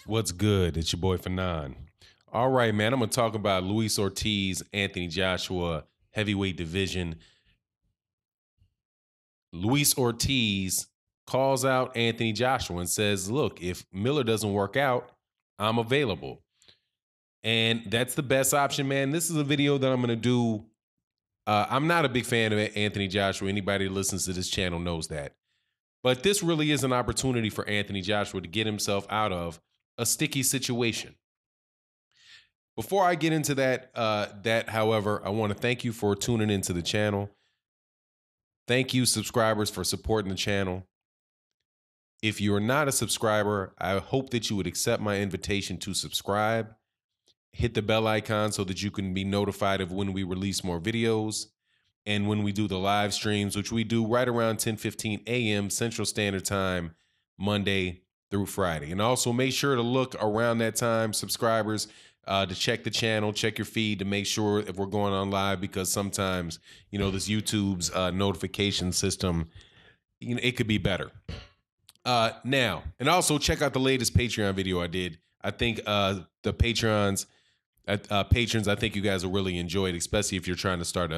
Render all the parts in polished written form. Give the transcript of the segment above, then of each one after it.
What's good? It's your boy Fanon. All right, man. I'm gonna talk about Luis Ortiz, Anthony Joshua, heavyweight division. Luis Ortiz calls out Anthony Joshua and says, "Look, if Miller doesn't work out, I'm available." And that's the best option, man. This is a video that I'm gonna do. I'm not a big fan of Anthony Joshua. Anybody that listens to this channel knows that. But this really is an opportunity for Anthony Joshua to get himself out of a sticky situation. Before I get into that, however, I want to thank you for tuning into the channel. Thank you, subscribers, for supporting the channel. If you are not a subscriber, I hope that you would accept my invitation to subscribe. Hit the bell icon so that you can be notified of when we release more videos and when we do the live streams, which we do right around 10:15 a.m. Central Standard Time, Monday through Friday. And also make sure to look around that time, subscribers, to check the channel, check your feed to make sure if we're going on live, because sometimes, this YouTube's notification system, it could be better. Now, and also check out the latest Patreon video I did. I think the patrons, I think you guys will really enjoy it, especially if you're trying to start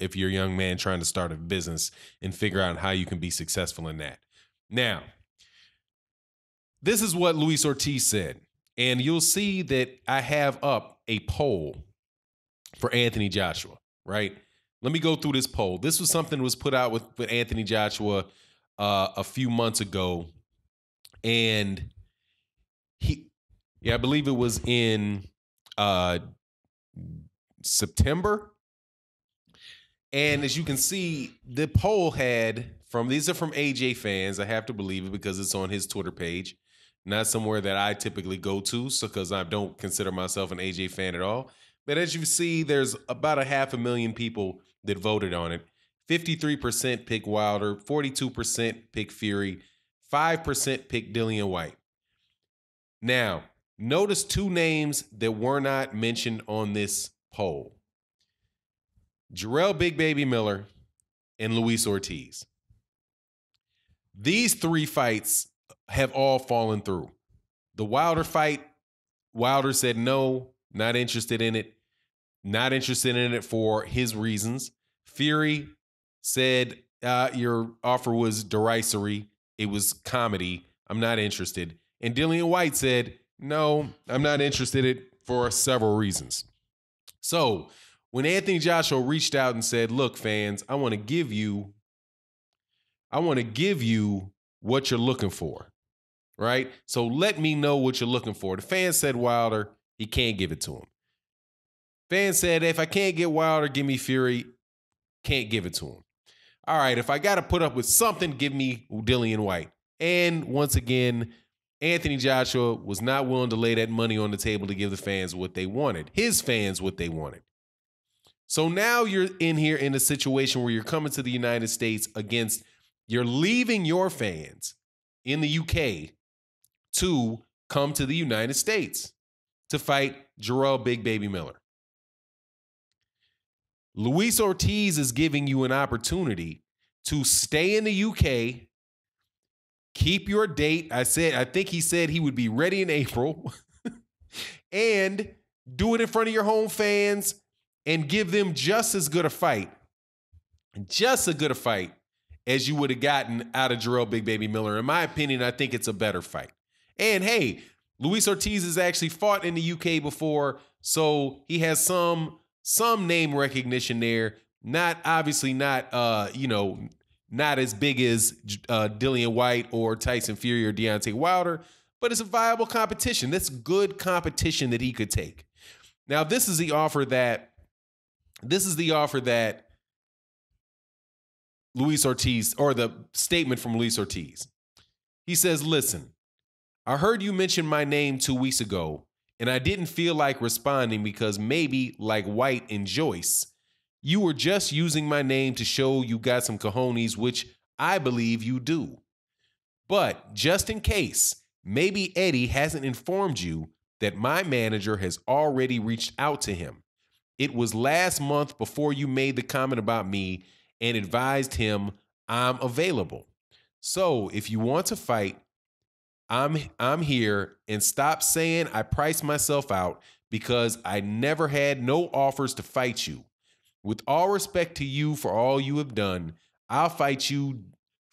if you're a young man trying to start a business and figure out how you can be successful in that. Now, this is what Luis Ortiz said. And you'll see that I have up a poll for Anthony Joshua, right? Let me go through this poll. This was something that was put out with Anthony Joshua a few months ago. And I believe it was in September. And as you can see, the poll these are from AJ fans. I have to believe it because it's on his Twitter page. Not somewhere that I typically go to, so because I don't consider myself an AJ fan at all. But as you see, there's about 500,000 people that voted on it. 53% pick Wilder, 42% pick Fury, 5% pick Dillian White. Now, notice two names that were not mentioned on this poll: Jarrell Big Baby Miller and Luis Ortiz. These three fights have all fallen through. The Wilder fight, Wilder said no, not interested in it. Not interested in it for his reasons. Fury said, your offer was derisory. It was comedy. I'm not interested. And Dillian White said, no, I'm not interested in it for several reasons. So when Anthony Joshua reached out and said, look, fans, I want to give you what you're looking for. Right? So let me know what you're looking for. The fan said Wilder, he can't give it to him. Fan said, if I can't get Wilder, give me Fury, can't give it to him. All right, if I got to put up with something, give me Dillian White. And once again, Anthony Joshua was not willing to lay that money on the table to give the fans what they wanted, his fans what they wanted. So now you're in here in a situation where you're coming to the United States you're leaving your fans in the UK to come to the United States to fight Jarrell Big Baby Miller. Luis Ortiz is giving you an opportunity to stay in the UK, keep your date. I think he said he would be ready in April, and do it in front of your home fans and give them just as good a fight as you would have gotten out of Jarrell Big Baby Miller. In my opinion, I think it's a better fight. And hey, Luis Ortiz has actually fought in the UK before, so he has some name recognition there. Not as big as Dillian White or Tyson Fury or Deontay Wilder, but it's a viable competition. That's good competition that he could take. Now, this is the offer that Luis Ortiz, or the statement from Luis Ortiz. He says, listen, I heard you mention my name 2 weeks ago, and I didn't feel like responding because maybe, like White and Joyce, you were just using my name to show you got some cojones, which I believe you do. But just in case, maybe Eddie hasn't informed you that my manager has already reached out to him. It was last month before you made the comment about me and advised him I'm available. So if you want to fight, I'm here, and stop saying I priced myself out because I never had no offers to fight you. With all respect to you for all you have done, I'll fight you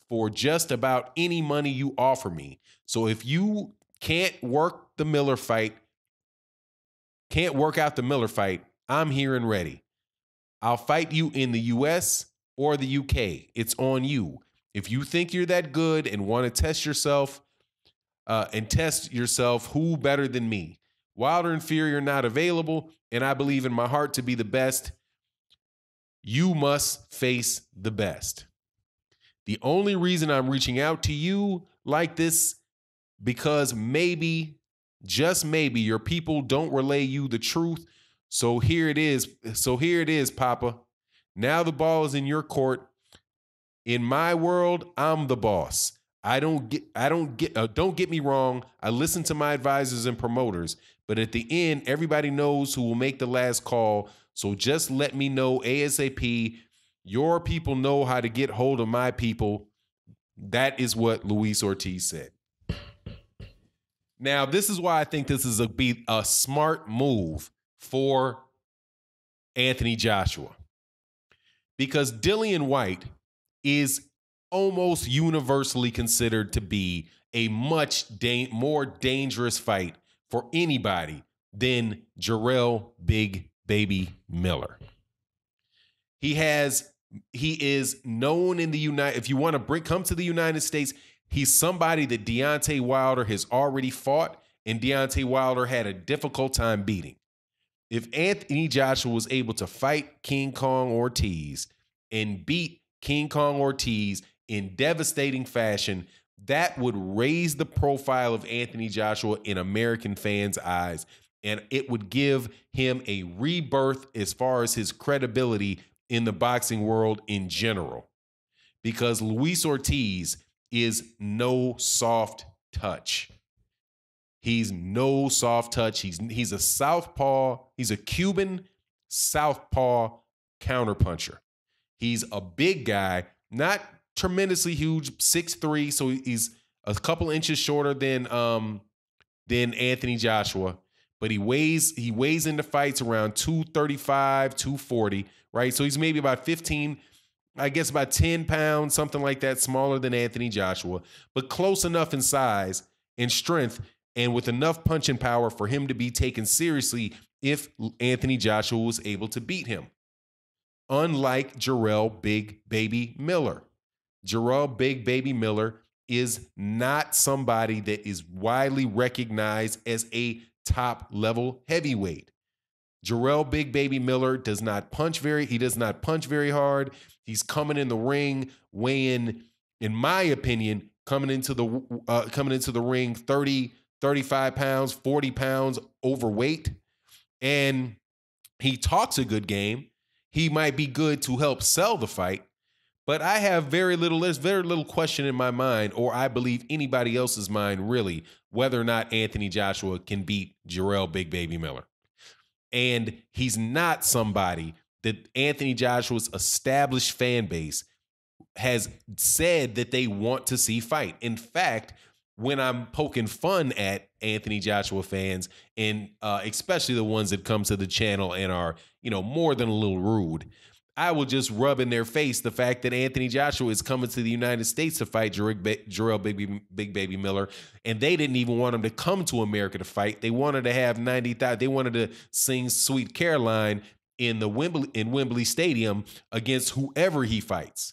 for just about any money you offer me. So if you can't work the Miller fight, can't work out the Miller fight, I'm here and ready. I'll fight you in the US or the UK. It's on you. If you think you're that good and want to test yourself, who better than me? Wilder and Fury are not available, and I believe in my heart to be the best. You must face the best. The only reason I'm reaching out to you like this, because maybe, just maybe, your people don't relay you the truth. So here it is. Papa. Now the ball is in your court. In my world, I'm the boss. Don't get me wrong. I listen to my advisors and promoters, but at the end, everybody knows who will make the last call. So just let me know ASAP. Your people know how to get hold of my people. That is what Luis Ortiz said. Now, this is why I think this is a smart move for Anthony Joshua, because Dillian White is almost universally considered to be a much more dangerous fight for anybody than Jarrell Big Baby Miller. He is known in the if you want to come to the United States, he's somebody that Deontay Wilder has already fought, and Deontay Wilder had a difficult time beating. If Anthony Joshua was able to fight King Kong Ortiz and beat King Kong Ortiz in devastating fashion, that would raise the profile of Anthony Joshua in American fans' eyes, and it would give him a rebirth as far as his credibility in the boxing world in general. Because Luis Ortiz is no soft touch. He's no soft touch. He's a southpaw. He's a Cuban southpaw counterpuncher. He's a big guy, not tremendously huge, 6'3", so he's a couple inches shorter than Anthony Joshua, but he weighs into fights around 235, 240, right? So he's maybe about 15, I guess about 10 pounds, something like that, smaller than Anthony Joshua, but close enough in size and strength and with enough punching power for him to be taken seriously if Anthony Joshua was able to beat him. Unlike Jarrell Big Baby Miller. Jarrell Big Baby Miller is not somebody that is widely recognized as a top-level heavyweight. Jarrell Big Baby Miller does not punch very hard. He's coming in the ring weighing, in my opinion, coming into the ring 30, 35 pounds, 40 pounds overweight. And he talks a good game. He might be good to help sell the fight, but there's very little question in my mind, or I believe anybody else's mind really, whether or not Anthony Joshua can beat Jarrell Big Baby Miller. And he's not somebody that Anthony Joshua's established fan base has said that they want to see fight. In fact, when I'm poking fun at Anthony Joshua fans, and especially the ones that come to the channel and are, more than a little rude, I will just rub in their face the fact that Anthony Joshua is coming to the United States to fight Jarrell Big Baby Miller, and they didn't even want him to come to America to fight. They wanted to have 90,000. They wanted to sing "Sweet Caroline" in Wembley Stadium against whoever he fights,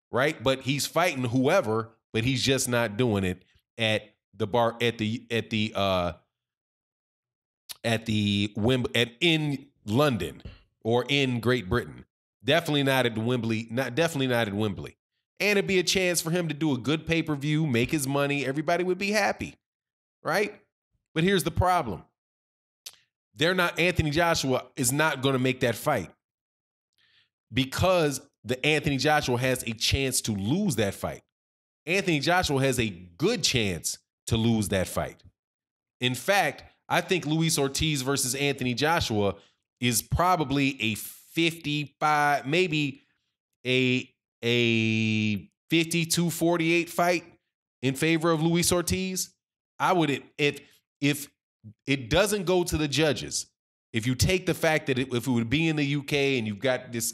right? But he's fighting whoever, but he's just not doing it at in London or in Great Britain. Definitely not at Wembley. Definitely not at Wembley. And it'd be a chance for him to do a good pay-per-view, make his money. Everybody would be happy, right? But here's the problem. Anthony Joshua is not going to make that fight because Anthony Joshua has a chance to lose that fight. Anthony Joshua has a good chance to lose that fight. In fact, I think Luis Ortiz versus Anthony Joshua is probably a 55, maybe a 52-48 fight in favor of Luis Ortiz. I would, if it doesn't go to the judges, if you take the fact that if it would be in the UK and you've got this,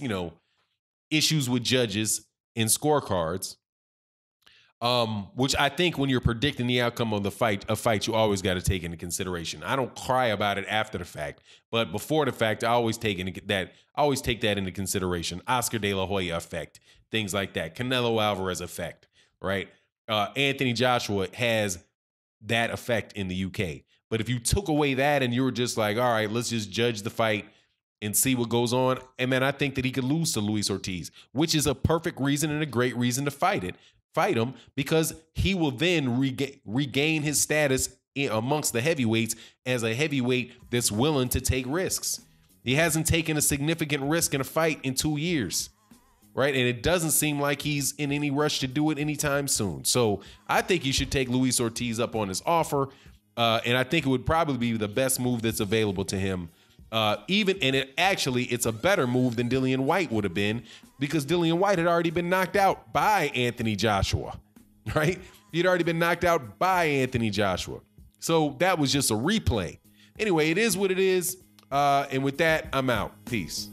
issues with judges and scorecards, which I think when you're predicting the outcome of a fight, you always got to take into consideration. I don't cry about it after the fact, but before the fact, I always take that into consideration. Oscar De La Hoya effect, things like that. Canelo Alvarez effect, right? Anthony Joshua has that effect in the UK. But if you took away that and you were just like, all right, let's just judge the fight and see what goes on, and man, I think that he could lose to Luis Ortiz, which is a perfect reason and a great reason to fight him, because he will then regain his status amongst the heavyweights as a heavyweight that's willing to take risks. He hasn't taken a significant risk in a fight in 2 years, right? And it doesn't seem like he's in any rush to do it anytime soon. So I think you should take Luis Ortiz up on his offer, and I think it would probably be the best move that's available to him. It's a better move than Dillian White would have been, because Dillian White had already been knocked out by Anthony Joshua, right? He'd already been knocked out by Anthony Joshua. So that was just a replay. Anyway, it is what it is. And with that, I'm out. Peace.